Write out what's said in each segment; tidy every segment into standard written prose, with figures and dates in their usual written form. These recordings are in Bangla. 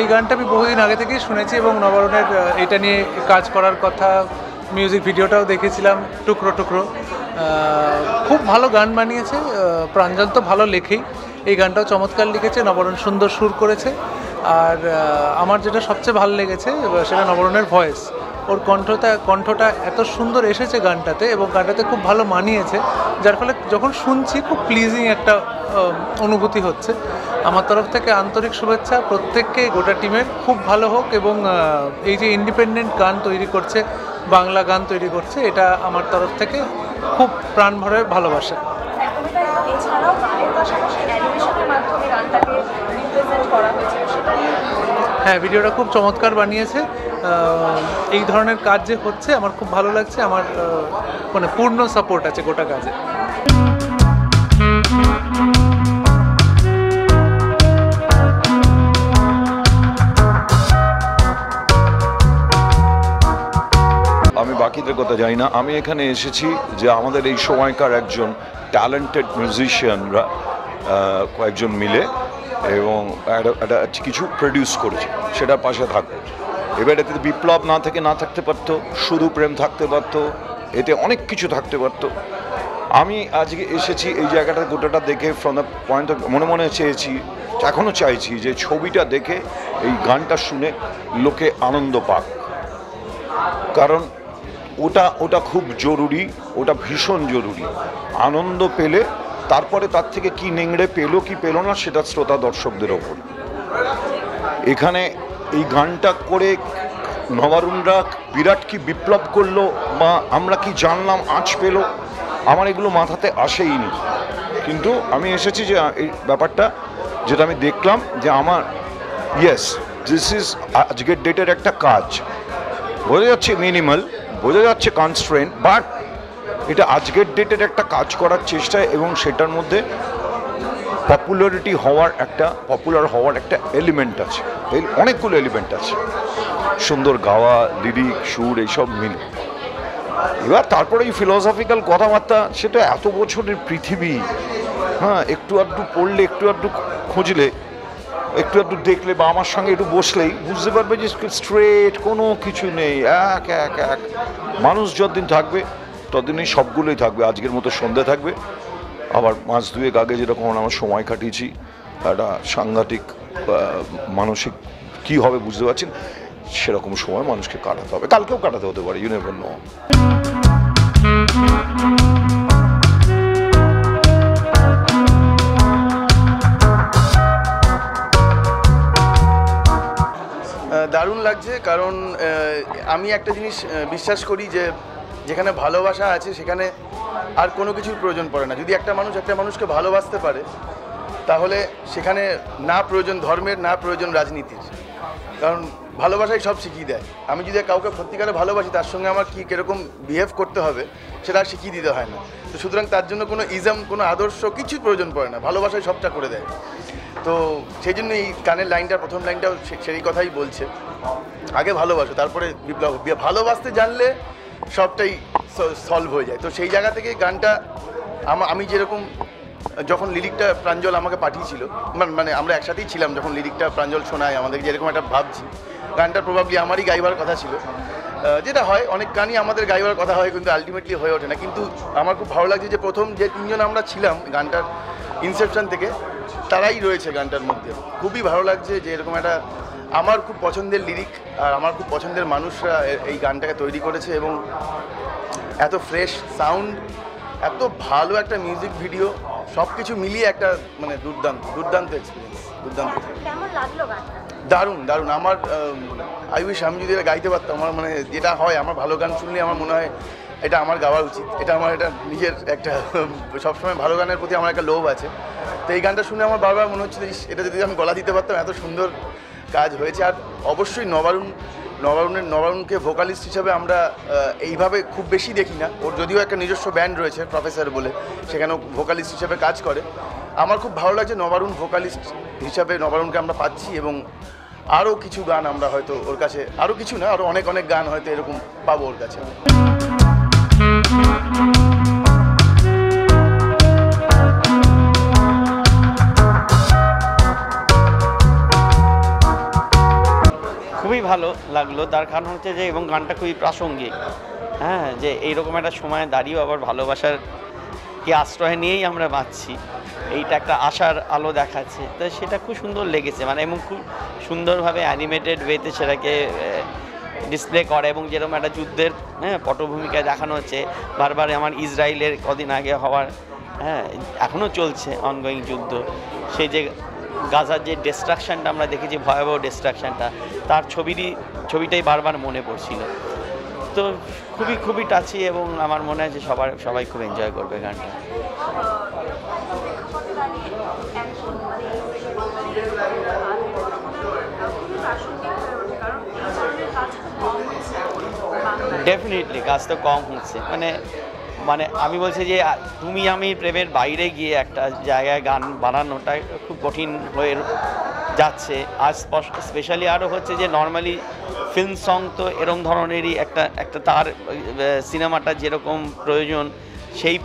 এই গানটা আমি বহুদিন আগে থেকেই শুনেছি এবং নবারুণের এটা নিয়ে কাজ করার কথা, মিউজিক ভিডিওটাও দেখেছিলাম টুকরো টুকরো। খুব ভালো গান বানিয়েছে, প্রাঞ্জল তো ভালো লেখেই, এই গানটাও চমৎকার লিখেছে, নবারুণ সুন্দর সুর করেছে। আর আমার যেটা সবচেয়ে ভালো লেগেছে সেটা নবারুণের ভয়েস, ওর কণ্ঠটা এত সুন্দর এসেছে গানটাতে এবং গানটাতে খুব ভালো মানিয়েছে, যার ফলে যখন শুনছি খুব প্লিজিং একটা অনুভূতি হচ্ছে। আমার তরফ থেকে আন্তরিক শুভেচ্ছা প্রত্যেককে, গোটা টিমের খুব ভালো হোক এবং এই যে ইন্ডিপেন্ডেন্ট গান তৈরি করছে, বাংলা গান তৈরি করছে, এটা আমার তরফ থেকে খুব প্রাণ ভরে ভালোবাসা। হ্যাঁ, ভিডিওটা খুব চমৎকার বানিয়েছে। এই ধরনের কাজ যে হচ্ছে আমার খুব ভালো লাগছে, আমার মানে পূর্ণ সাপোর্ট আছে গোটা কাজে। আমি বাকিদের কথা জানি না, আমি এখানে এসেছি যে আমাদের এই সময়কার একজন ট্যালেন্টেড মিউজিশিয়ানরা কয়েকজন মিলে এবং একটা কিছু প্রডিউস করেছে, সেটার পাশে থাকবে। এবার এতে বিপ্লব না থাকতে পারতো, শুধু প্রেম থাকতে পারতো, এতে অনেক কিছু থাকতে পারতো। আমি আজকে এসেছি এই জায়গাটা গোটাটা দেখে ফ্রম দ্য পয়েন্ট অফ মনে চেয়েছি, এখনও চাইছি যে ছবিটা দেখে এই গানটা শুনে লোকে আনন্দ পাক, কারণ ওটা খুব জরুরি, ওটা ভীষণ জরুরি। আনন্দ পেলে তারপরে তার থেকে কি নেংড়ে পেলো কি পেলো না সেটা শ্রোতা দর্শকদের ওপর। এখানে এই গানটা করে নবারুণরা বিরাট কি বিপ্লব করলো বা আমরা কি জানলাম, আঁচ পেলো, আমার এগুলো মাথাতে আসেইনি। কিন্তু আমি এসেছি যে এই ব্যাপারটা যেটা আমি দেখলাম যে আমার ইয়েস দিস ইজ আজকের ডেটের একটা কাজ, বোঝা যাচ্ছে মিনিমাল, বোঝা যাচ্ছে কনস্ট্রেন্ট, বাট এটা আজকের ডেটের একটা কাজ করার চেষ্টা এবং সেটার মধ্যে পপুলার হওয়ার একটা এলিমেন্ট আছে, অনেকগুলো এলিমেন্ট আছে, সুন্দর গাওয়া, লিরিক, সুর, এইসব মিলে। এবার তারপরে এই ফিলোসফিক্যাল কথাবার্তা, সেটা এত বছরের পৃথিবী, হ্যাঁ, একটু আধটু পড়লে, একটু আধটু খুঁজলে, একটু আধটু দেখলে বা আমার সঙ্গে একটু বসলেই বুঝতে পারবে যে স্ট্রেট কোনো কিছু নেই, এক এক এক মানুষ যতদিন থাকবে ততদিনই সবগুলোই থাকবে। আজকের মতো সন্ধ্যা থাকবে, আবার মাস দুয়েক আগে যেরকম আমার সময় কাটিয়েছি, একটা সাংঘাতিক মানসিক কী হবে বুঝতে পারছেন, সেরকম সময় মানুষকে কাটাতে হবে, কালকেও কাটাতে হতে পারে, ইউ নেভার নো। দারুণ লাগছে, কারণ আমি একটা জিনিস বিশ্বাস করি যে যেখানে ভালোবাসা আছে সেখানে আর কোনো কিছুর প্রয়োজন পড়ে না। যদি একটা মানুষকে ভালোবাসতে পারে তাহলে সেখানে না প্রয়োজন ধর্মের, না প্রয়োজন রাজনীতির, কারণ ভালোবাসাই সব শিখিয়ে দেয়। আমি যদি কাউকে সত্যিকারে ভালোবাসি, তার সঙ্গে আমার কীরকম বিহেভ করতে হবে সেটা আর শিখিয়ে দিতে হয় না। তো সুতরাং তার জন্য কোনো ইজম, কোনো আদর্শ কিছুই প্রয়োজন পড়ে না, ভালোবাসাই সবটা করে দেয়। তো সেই জন্য এই গানের লাইনটার প্রথম লাইনটাও সেই কথাই বলছে, আগে ভালোবাসো তারপরে বিপ্লব। ভালোবাসতে জানলে সবটাই সলভ হয়ে যায়। তো সেই জায়গা থেকে গানটা আমি যেরকম, যখন লিরিকটা প্রাঞ্জল আমাকে পাঠিয়েছিল, মানে আমরা একসাথেই ছিলাম যখন লিরিকটা প্রাঞ্জল শোনায় আমাদের, যেরকম একটা ভাবছি গানটা প্রবাবলি আমারই গাইবার কথা ছিল, যেটা হয় অনেক গানই আমাদের গাইবার কথা হয় কিন্তু আলটিমেটলি হয়ে ওঠে না। কিন্তু আমার খুব ভালো লাগছে যে প্রথম যে তিনজন আমরা ছিলাম গানটার ইনসেপশন থেকে, তারাই রয়েছে গানটার মধ্যে। খুবই ভালো লাগছে যে এরকম একটা আমার খুব পছন্দের লিরিক আর আমার খুব পছন্দের মানুষরা এই গানটাকে তৈরি করেছে এবং এত ফ্রেশ সাউন্ড, এত ভালো একটা মিউজিক ভিডিও, সব কিছু মিলিয়ে একটা মানে দুর্দান্ত এক্সপিরিয়েন্স, দুর্দান্ত। দারুণ। আমার আই উইশ আমি যদি এটা গাইতে পারতাম। আমার মানে যেটা হয়, আমার ভালো গান শুনলে আমার মনে হয় এটা আমার গাওয়া উচিত, এটা আমার এটা নিজের একটা সবসময় ভালো গানের প্রতি আমার একটা লোভ আছে। তো এই গানটা শুনে আমার বারবার মনে হচ্ছে এটা যদি আমি গলা দিতে পারতাম, এত সুন্দর কাজ হয়েছে। আর অবশ্যই নবারুণ নবারুণকে ভোকালিস্ট হিসাবে আমরা এইভাবে খুব বেশি দেখি না। ওর যদিও একটা নিজস্ব ব্যান্ড রয়েছে প্রফেসর বলে, সেখানেও ভোকালিস্ট হিসাবে কাজ করে। আমার খুব ভালো লাগছে নবারুণ ভোকালিস্ট হিসাবে নবারুণকে আমরা পাচ্ছি, এবং আরও কিছু গান আমরা হয়তো ওর কাছে, আরও কিছু না, আরও অনেক অনেক গান হয়তো এরকম পাবো ওর কাছে। খুবই ভালো লাগলো, তার কারণ হচ্ছে যে এবং গানটা খুবই প্রাসঙ্গিক। হ্যাঁ, যে এইরকম একটা সময় দাঁড়িয়েও আবার ভালোবাসার কি আশ্রয় নিয়েই আমরা বাঁচছি, এইটা একটা আশার আলো দেখাচ্ছে। তো সেটা খুব সুন্দর লেগেছে, মানে এবং খুব সুন্দরভাবে অ্যানিমেটেড ওয়েতে সেটাকে ডিসপ্লে করে, এবং যেরকম একটা যুদ্ধের পটভূমিকায় দেখানো হচ্ছে। বারবার আমার ইসরায়েলের কদিন আগে হওয়ার এখনও চলছে অনগোয়িং যুদ্ধ, সেই যে গাজার যে ডিস্ট্রাকশানটা আমরা দেখেছি, ভয়াবহ ডিস্ট্রাকশানটা, তার ছবিটাই বারবার মনে পড়ছিল। তো খুবই টাচি, এবং আমার মনে হয় যে সবাই খুব এনজয় করবে গানটা। ডেফিনেটলি কাজ তো কম হচ্ছে, মানে আমি বলছি যে তুমি আমি প্রেমের বাইরে গিয়ে একটা জায়গায় গান বানানোটা খুব কঠিন হয়ে যাচ্ছে আজ। স্পেশালি আরও হচ্ছে যে নর্মালি ফিল্ম সং তো এরকম ধরনেরই একটা তার সিনেমাটা যেরকম প্রয়োজন, সেই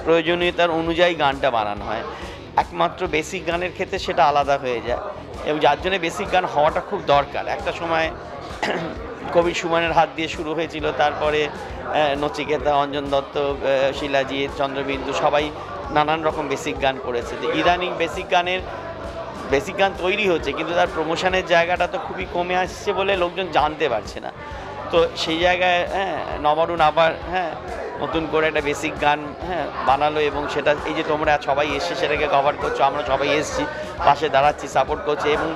প্রয়োজনীয়তার অনুযায়ী গানটা বানানো হয়। একমাত্র বেসিক গানের ক্ষেত্রে সেটা আলাদা হয়ে যায়, এবং যার জন্য বেসিক গান হওয়াটা খুব দরকার। একটা সময় কবি সুমনের হাত দিয়ে শুরু হয়েছিল, তারপরে নচিকেতা, অঞ্জন দত্ত, শিলাজিৎ, চন্দ্রবিন্দু সবাই নানান রকম বেসিক গান করেছে। তো ইদানিং বেসিক গান তৈরি হচ্ছে, কিন্তু তার প্রমোশনের জায়গাটা তো খুবই কমে আসছে বলে লোকজন জানতে পারছে না। তো সেই জায়গায় নবারুণ আবার নতুন করে একটা বেসিক গান বানালো, এবং সেটা এই যে তোমরা সবাই এসে সেটাকে কভার করছো, আমরা সবাই এসেছি, পাশে দাঁড়াচ্ছি, সাপোর্ট করছি, এবং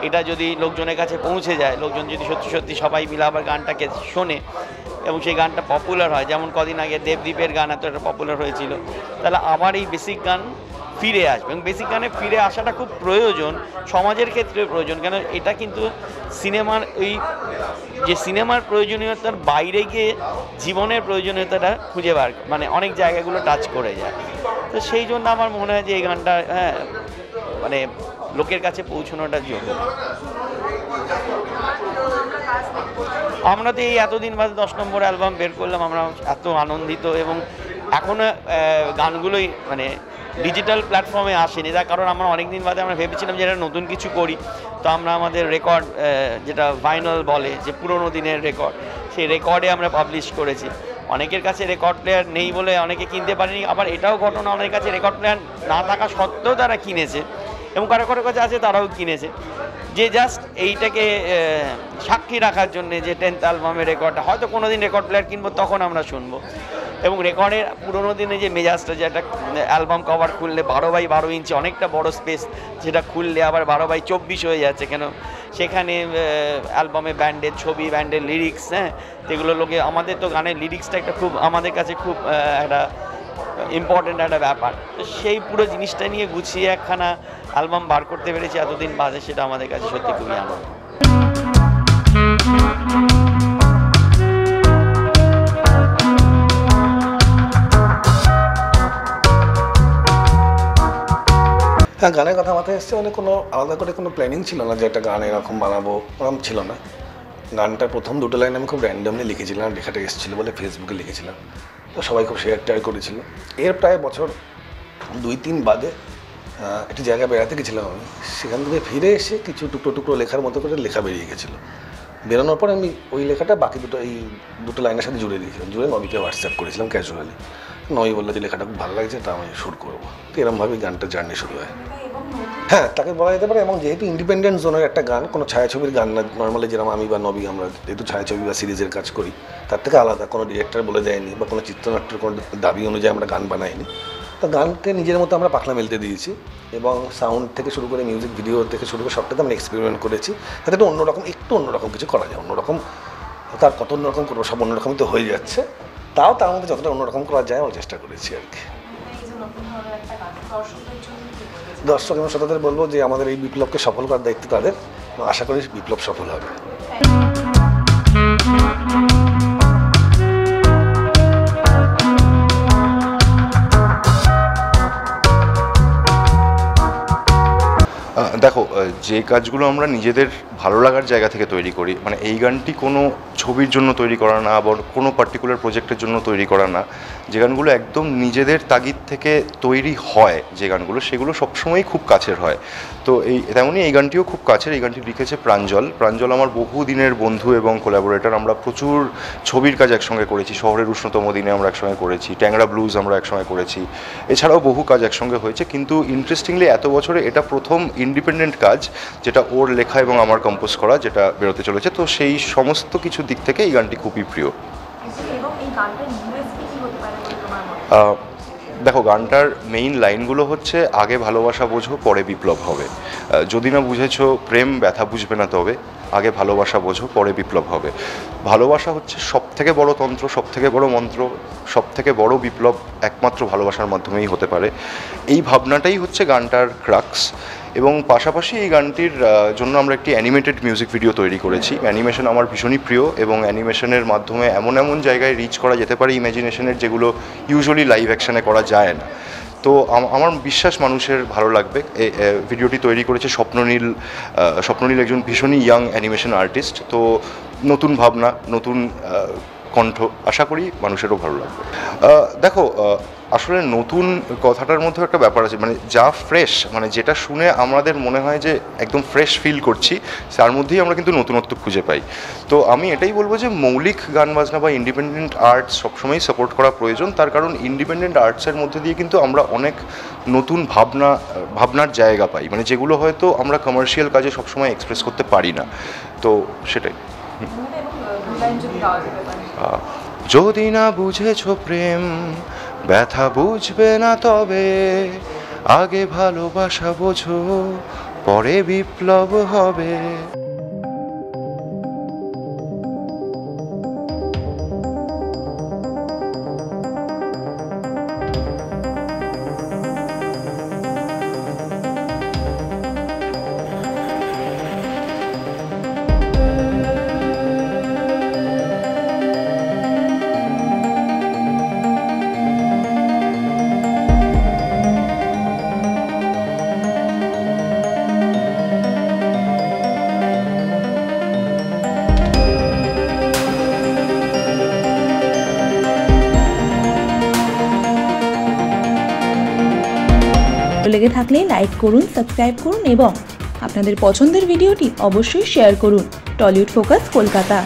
এটা যদি লোকজনের কাছে পৌঁছে যায়, লোকজন যদি সত্যি সবাই মিলে আবার গানটাকে শোনে এবং সেই গানটা পপুলার হয়, যেমন কদিন আগে দেবদীপের গান এত একটা পপুলার হয়েছিল, তাহলে আবার এই বেসিক গান ফিরে আসবে। এবং বেসিক গানে ফিরে আসাটা খুব প্রয়োজন, সমাজের ক্ষেত্রে প্রয়োজন। কেন এটা কিন্তু সিনেমার প্রয়োজনীয়তার বাইরে গিয়ে জীবনের প্রয়োজনীয়তাটা খুঁজে মানে অনেক জায়গাগুলো টাচ করে যায়। তো সেই জন্য আমার মনে হয় যে এই গানটা মানে লোকের কাছে পৌঁছানোটা জরুরি। আমরা তো এই এতদিন বাদে 10 নম্বর অ্যালবাম বের করলাম, আমরা এত আনন্দিত, এবং এখনও গানগুলোই মানে ডিজিটাল প্ল্যাটফর্মে আসেনি। তার কারণ আমরা অনেক দিন বাদে আমরা ভেবেছিলাম যে এটা নতুন কিছু করি, তো আমরা আমাদের রেকর্ড, যেটা ভাইনাল বলে, যে পুরোনো দিনের রেকর্ড, সেই রেকর্ডে আমরা পাবলিশ করেছি। অনেকের কাছে রেকর্ড প্লেয়ার নেই বলে অনেকে কিনতে পারেনি, আবার এটাও ঘটনা অনেকের কাছে রেকর্ড প্লেয়ার না থাকা সত্ত্বেও তারা কিনেছে, এবং কারো কাছে আছে তারাও কিনেছে, যে জাস্ট এইটাকে সাক্ষী রাখার জন্যে যে 10th অ্যালবামের রেকর্ডটা হয়তো কোনো দিন রেকর্ড প্লেয়ার কিনবো, তখন আমরা শুনবো। এবং রেকর্ডের পুরোনো দিনে যে মেজাজটা, যে একটা অ্যালবাম কভার খুললে 12x12 ইঞ্চি অনেকটা বড় স্পেস, যেটা খুললে আবার 12x24 হয়ে যাচ্ছে, কেন সেখানে অ্যালবামে ব্যান্ডের ছবি, ব্যান্ডের লিরিক্স, সেগুলো লোকে, আমাদের তো গানের লিরিক্সটা একটা খুব আমাদের কাছে খুব একটা ইম্পর্টেন্ট একটা ব্যাপার। তো সেই পুরো জিনিসটা নিয়ে গুছিয়ে একখানা অ্যালবাম বার করতে পেরেছি এতদিন বাদে, সেটা আমাদের কাছে সত্যি খুবই আনন্দ। হ্যাঁ, গানের কথা মাথায় এসছে, মানে কোনো আলাদা করে কোনো প্ল্যানিং ছিল না যে একটা গান এরকম বানাবো, ওরকম ছিল না। গানটার প্রথম দুটো লাইন আমি খুব র্যান্ডামলি লিখেছিলাম, লেখাটা এসেছিলো বলে ফেসবুকে লিখেছিলাম, তো সবাই খুব শেয়ার করেছিল। এর প্রায় বছর 2-3 বাদে একটি জায়গায় বেড়াতে গেছিলাম আমি, সেখান থেকে ফিরে এসে কিছু টুকরো লেখার মতো করে লেখা বেরিয়ে গেছিলো। বেরোনোর পর আমি ওই লেখাটা বাকি দুটো লাইনের সাথে জুড়ে দিয়েছিলাম, জুড়ে নবীকে হোয়াটসঅ্যাপ করেছিলাম ক্যাজুয়ালি। নবী বললো যে লেখাটা খুব ভালো লাগছে, তা আমি শুট করবো। তো এরকমভাবেই গানটা জার্নি শুরু হয়। হ্যাঁ, তাকে বলা যেতে পারে। এবং যেহেতু ইন্ডিপেন্ডেন্ট জোনের একটা গান, কোনো ছায়াছবির গান না, নর্মালি যেরকম আমি বা নবী আমরা যেহেতু ছায়াছবি বা সিরিজের কাজ করি, তার থেকে আলাদা কোনো ডিরেক্টর বলে দেয়নি বা কোনো চিত্রনাট্যের কোনো দাবি অনুযায়ী আমরা গান বানাইনি। তো গানকে নিজের মতো আমরা পাখনা মেলতে দিয়েছি, এবং সাউন্ড থেকে শুরু করে মিউজিক ভিডিও থেকে শুরু করে সবটাতে আমরা এক্সপেরিমেন্ট করেছি, যাতে একটু অন্যরকম কিছু করা যায়। অন্যরকম তার কত অন্যরকম করবো, সব অন্যরকমই তো হয়ে যাচ্ছে, তাও তার মধ্যে যতটা অন্যরকম করা যায় আমরা চেষ্টা করেছি আর কি। দর্শক এবং শ্রোতাদের বলবো যে আমাদের এই বিপ্লবকে সফল করার দায়িত্ব তাদের, আশা করি বিপ্লব সফল হবে। যে কাজগুলো আমরা নিজেদের ভালো লাগার জায়গা থেকে তৈরি করি, মানে এই গানটি কোনো ছবির জন্য তৈরি করা না, আবার কোনো পার্টিকুলার প্রজেক্টের জন্য তৈরি করা না, যে গানগুলো একদম নিজেদের তাগিদ থেকে তৈরি হয়, যে গানগুলো সেগুলো সবসময়ই খুব কাছের হয়। তো তেমনই এই গানটিও খুব কাছের। এই গানটি লিখেছে প্রাঞ্জল। প্রাঞ্জল আমার বহু দিনের বন্ধু এবং কোলাবোরেটর। আমরা প্রচুর ছবির কাজ একসঙ্গে করেছি, শহরের উষ্ণতম দিনে আমরা একসঙ্গে করেছি, ট্যাংরা ব্লুজ আমরা একসঙ্গে করেছি, এছাড়াও বহু কাজ একসঙ্গে হয়েছে। কিন্তু ইন্টারেস্টিংলি এত বছরে এটা প্রথম ইন্ডিপেন্ডেন্ট কাজ যেটা ওর লেখা এবং আমার কম্পোজ করা, যেটা বেরোতে চলেছে। তো সেই সমস্ত কিছু দিক থেকে এই গানটি খুবই প্রিয়। দেখো, গানটার মেইন লাইনগুলো হচ্ছে আগে ভালোবাসা বোঝো পরে বিপ্লব হবে, যদি না বুঝেছো প্রেম ব্যথা বুঝবে না তবে, আগে ভালোবাসা বোঝো পরে বিপ্লব হবে। ভালোবাসা হচ্ছে সব থেকে বড় তন্ত্র, সব থেকে বড় মন্ত্র, সব থেকে বড় বিপ্লব একমাত্র ভালোবাসার মাধ্যমেই হতে পারে। এই ভাবনাটাই হচ্ছে গানটার ক্রাক্স। এবং পাশাপাশি এই গানটির জন্য আমরা একটি অ্যানিমেটেড মিউজিক ভিডিও তৈরি করেছি। অ্যানিমেশন আমার ভীষণই প্রিয় এবং অ্যানিমেশনের মাধ্যমে এমন এমন জায়গায় রিচ করা যেতে পারে ইমাজিনেশনের, যেগুলো ইউজুয়ালি লাইভ অ্যাকশানে করা যায় না। তো আমার বিশ্বাস মানুষের ভালো লাগবে। এই ভিডিওটি তৈরি করেছে স্বপ্ননীল। স্বপ্ননীল একজন ভীষণই ইয়াং অ্যানিমেশন আর্টিস্ট। তো নতুন ভাবনা, নতুন কণ্ঠ, আশা করি মানুষেরও ভালো লাগবে। দেখো, আসলে নতুন কথাটার মধ্যে একটা ব্যাপার আছে, মানে যা ফ্রেশ, মানে যেটা শুনে আমাদের মনে হয় যে একদম ফ্রেশ ফিল করছি, তার মধ্যেই আমরা কিন্তু নতুনত্ব খুঁজে পাই। তো আমি এটাই বলবো যে মৌলিক গান বাজনা বা ইন্ডিপেন্ডেন্ট আর্টস সবসময়ই সাপোর্ট করা প্রয়োজন। তার কারণ ইন্ডিপেন্ডেন্ট আর্টসের মধ্যে দিয়ে কিন্তু আমরা অনেক নতুন ভাবনার জায়গা পাই, মানে যেগুলো হয়তো আমরা কমার্শিয়াল কাজে সবসময় এক্সপ্রেস করতে পারি না। তো সেটাই। যদি না বুঝেছ প্রেম ব্যথা বুঝবে না তবে, আগে ভালোবাসা বোঝো পরে বিপ্লব হবে। লেগে থাকলে লাইক করুন, সাবস্ক্রাইব করুন এবং আপনাদের পছন্দের ভিডিওটি অবশ্যই শেয়ার করুন। Tollywood focus Kolkata.